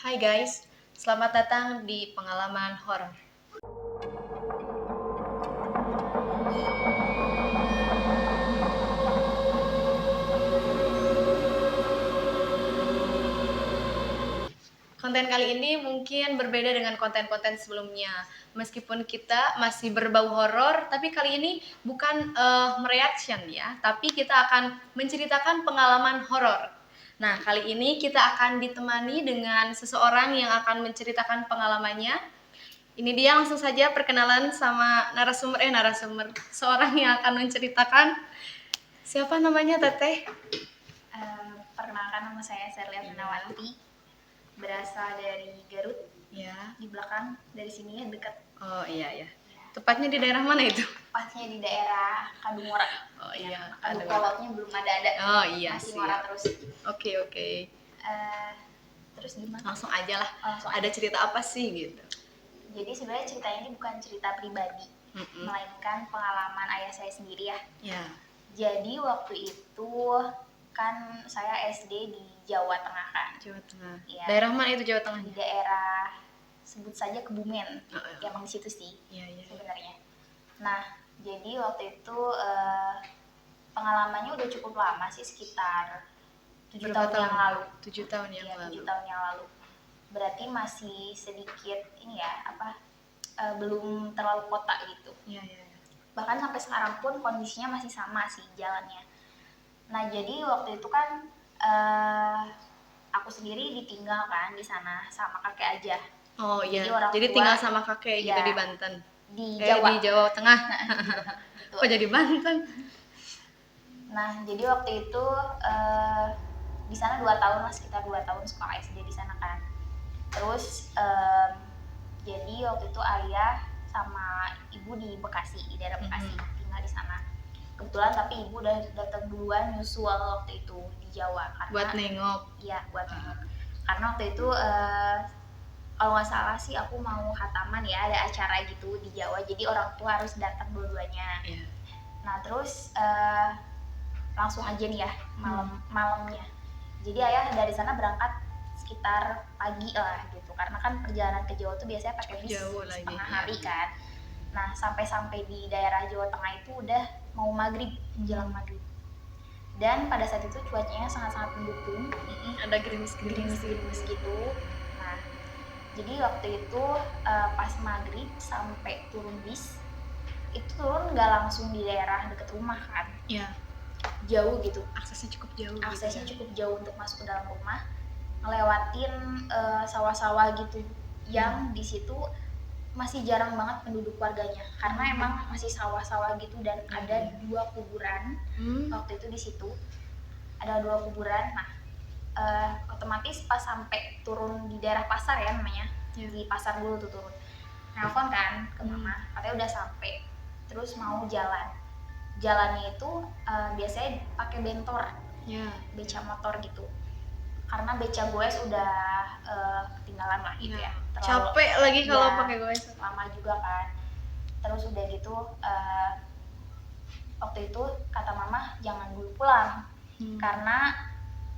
Hai guys, selamat datang di pengalaman horor. Konten kali ini mungkin berbeda dengan konten-konten sebelumnya. Meskipun kita masih berbau horor, tapi kali ini bukan mereaction ya, tapi kita akan menceritakan pengalaman horor. Nah, kali ini kita akan ditemani dengan seseorang yang akan menceritakan pengalamannya. Ini dia, langsung saja perkenalan sama narasumber seorang yang akan menceritakan. Siapa namanya, Teteh? Perkenalkan, nama saya Serlia Finawati, berasal dari Garut. Ya. Di belakang dari sini ya, dekat. Oh iya. Tepatnya di daerah mana itu? Tepatnya di daerah Kadungora. Oh iya. Kadung kolotnya belum ada. Oh iya. Masih ngora terus. Oke. Terus gimana? Langsung aja lah. Langsung ada aja. cerita apa sih gitu? Jadi sebenarnya ceritanya ini bukan cerita pribadi, melainkan pengalaman ayah saya sendiri ya. Ya. Jadi waktu itu kan saya SD di Jawa Tengah kan. Jawa Tengah. Ya. Daerah mana itu Jawa Tengah? Di daerah sebut saja Kebumen. Ya, emang di situ sih. Iya. Sebenarnya. Nah, jadi waktu itu pengalamannya udah cukup lama sih, sekitar 7 tahun yang lalu. 7 tahun yang lalu. 7 tahun yang lalu. Berarti masih sedikit ini ya, belum terlalu kota gitu. Iya. Bahkan sampai sekarang pun kondisinya masih sama sih jalannya. Nah, jadi waktu itu kan aku sendiri ditinggal kan di sana sama kakek aja. Oh iya. Jadi tinggal sama kakek gitu ya, di Banten. Di Jawa. Di Jawa Tengah. Gitu. Kok jadi Banten? Nah, jadi waktu itu di sana 2 tahun lah, sekitar 2 tahun sekolah SD di sana kan. Terus jadi waktu itu ayah sama ibu di Bekasi, di daerah Bekasi, tinggal di sana. Kebetulan tapi ibu udah datang duluan nyusul waktu itu di Jawa karena buat nengok. Iya, buat nengok. Karena waktu itu kalau nggak salah sih aku mau khataman ya, ada acara gitu di Jawa, jadi orang tua harus datang dua-duanya. Yeah. Nah terus langsung aja nih ya malamnya. Jadi ayah dari sana berangkat sekitar pagi lah gitu, karena kan perjalanan ke Jawa tuh biasanya pakai bis setengah hari kan. Nah sampai di daerah Jawa Tengah itu udah mau maghrib, menjelang maghrib. Dan pada saat itu cuacanya sangat-sangat mendukung. Ada gerimis gitu. Nah jadi waktu itu pas maghrib sampai turun bis, itu turun nggak langsung di daerah deket rumah kan. Iya. Jauh gitu. Aksesnya cukup jauh. Cukup jauh untuk masuk ke dalam rumah, ngelewatin sawah-sawah gitu, yang di situ masih jarang banget penduduk warganya, karena emang masih sawah-sawah gitu, dan ada 2 kuburan. Waktu itu di situ ada 2 kuburan. Nah, otomatis pas sampai turun di daerah pasar ya namanya, di pasar dulu tuh turun. Nelfon kan ke mama, katanya udah sampai. Terus mau jalannya itu biasanya pakai bentor, beca motor gitu, karena beca goes udah ketinggalan lah gitu ya. Capek lagi kalau pakai goes, lama juga kan. Terus udah gitu waktu itu kata mama jangan dulu pulang, karena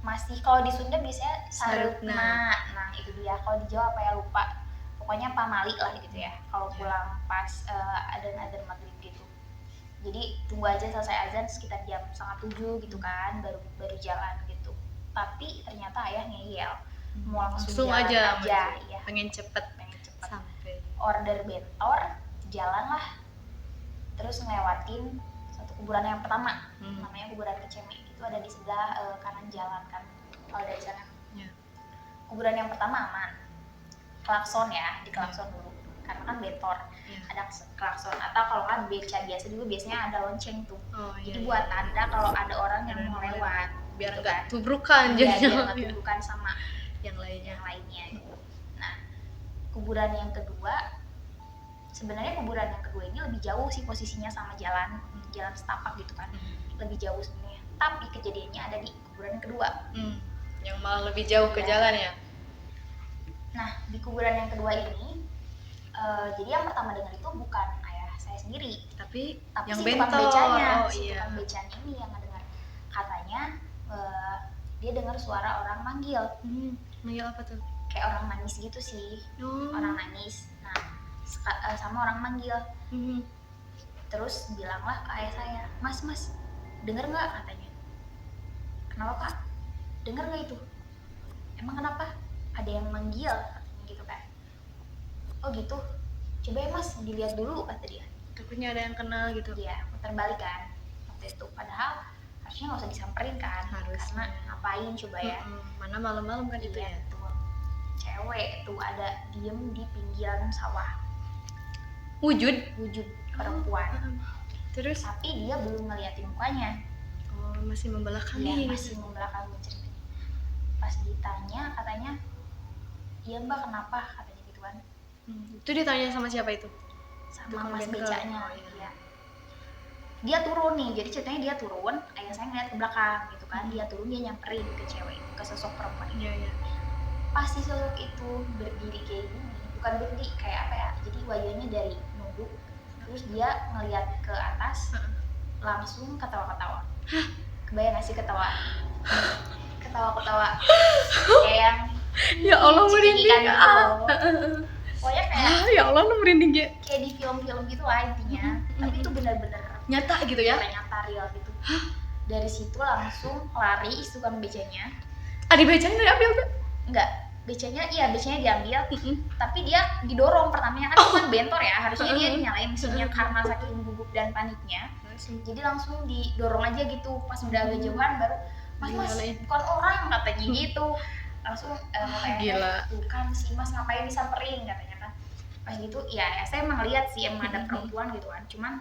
masih, kalau di Sunda biasanya sarukna. Nah itu dia, kalau di Jawa apa ya lupa, pokoknya pamali lah gitu ya, kalau pulang pas adzan maghrib gitu. Jadi tunggu aja selesai azan sekitar jam 6:30 gitu kan, baru jalan gitu. Tapi ternyata ayah ngeyel, mau langsung aja. Ya, pengen cepet sampai. Order bentor, jalan lah. Terus ngelewatin satu kuburan yang pertama, namanya kuburan Keceme. Itu ada di sebelah kanan jalan kan, kalau dari sana. Kuburan yang pertama aman, klakson ya, di klakson dulu, karena kan bentor. Ada klakson, atau kalau kan beca biasa juga biasanya ada lonceng tuh. Jadi buat tanda kalau ada orang yang mau lewat, biar nggak tubrukan. Biar nggak tubrukan sama yang lainnya gitu. Nah, kuburan yang kedua, sebenarnya kuburan yang kedua ini lebih jauh sih posisinya sama jalan setapak gitu kan, lebih jauh sebenarnya. Tapi kejadiannya ada di kuburan yang kedua, yang malah lebih jauh ke jalan ya. Nah di kuburan yang kedua ini jadi yang pertama dengar itu bukan ayah saya sendiri, tapi yang si tukang becanya. Tukang becanya ini yang mendengar, katanya dia dengar suara orang manggil. Manggil apa tuh? kayak orang nangis gitu sih, Oh. orang nangis. Nah sama orang manggil, Mhm. terus bilanglah ke ayah saya, mas denger nggak, katanya. Kenapa pak, denger nggak itu, emang kenapa, ada yang manggil, katanya gitu kan. Oh gitu, coba ya mas dilihat dulu, kata dia. Takutnya ada yang kenal gitu. Dia putar balik kan waktu itu, padahal harusnya nggak usah disamperin kan, Harusnya. karena ngapain coba ya. Mana malam-malam kan itu Iya, ya. betul. Cewek tuh ada diem di pinggiran sawah, Wujud. wujud perempuan, Terus tapi dia belum ngeliatin mukanya. masih membelakangi Iya, gitu. masih membelakangi ceritanya. Pas ditanya katanya, iya mbak kenapa, katanya gitu kan. Itu ditanya sama siapa itu? Sama Tukang mas bengkel. becanya. Oh, iya. Iya. Dia turun nih, jadi ceritanya dia turun, ayah saya ngeliat ke belakang gitu kan. Dia turun, dia nyamperin ke cewek, ke sosok perempuan ini. Iya. Pas si sosok itu berdiri kayak gini, bukan berdiri, kayak apa ya, jadi wajahnya dari nunduk, terus dia ngeliat ke atas, langsung ketawa-ketawa. Kebayang gak sih ketawa? Ketawa-ketawa kayak yang Ya Allah, merinding. cekikikan gitu loh. Pokoknya kayak Ya Allah, lu merinding ya. kayak di film-film gitu lah intinya. Tapi itu benar-benar Nyata gitu ya. nyata real gitu. Dari situ langsung lari tukang becanya. Adik becanya diambil tuh. Enggak, becanya diambil, tapi dia didorong pertamanya kan kan bentor ya, harusnya dia nyalain mesinnya karena saking gugup dan paniknya. Jadi langsung didorong aja gitu, pas udah agak jauhan baru mas bukan orang, katanya gitu. Langsung Gila. tuh kan si mas ngapain disamperin, katanya kan. Pas gitu ya saya emang lihat sih emang ada perempuan gitu kan, cuman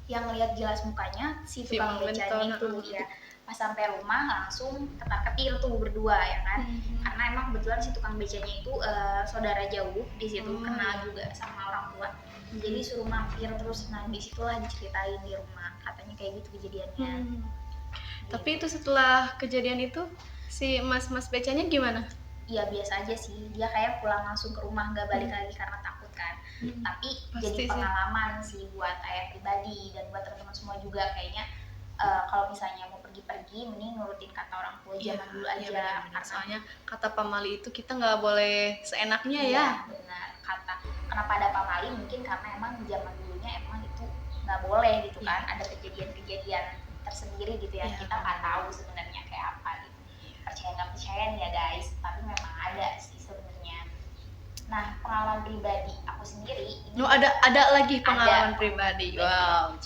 yang lihat jelas mukanya si tukang becanya itu ya. Pas sampai rumah langsung ketar-ketir tuh berdua ya kan, karena emang kebetulan si tukang becanya itu saudara jauh di situ, kenal juga sama orang tua. Jadi suruh mampir terus, nah disitulah diceritain di rumah, katanya kayak gitu kejadiannya. Tapi itu setelah kejadian itu si mas becanya gimana? Iya biasa aja sih, dia kayak pulang langsung ke rumah, nggak balik lagi karena takut kan. Tapi Pasti jadi sih. pengalaman sih buat ayah pribadi dan buat teman-teman semua juga kayaknya. Kalau misalnya mau pergi-pergi, mending nurutin kata orang tua zaman dulu aja. Karena soalnya kata pamali itu kita nggak boleh seenaknya ya. Benar, kenapa ada pamali, mungkin karena emang zaman dulunya emang itu nggak boleh gitu kan. Ada kejadian-kejadian tersendiri gitu ya, kita nggak tahu sebenarnya kayak apa gitu. Percaya nggak percaya nih ya guys, tapi memang ada sih sebenarnya. Nah, pengalaman pribadi aku sendiri ini ada lagi pengalaman ada. pribadi. Wow,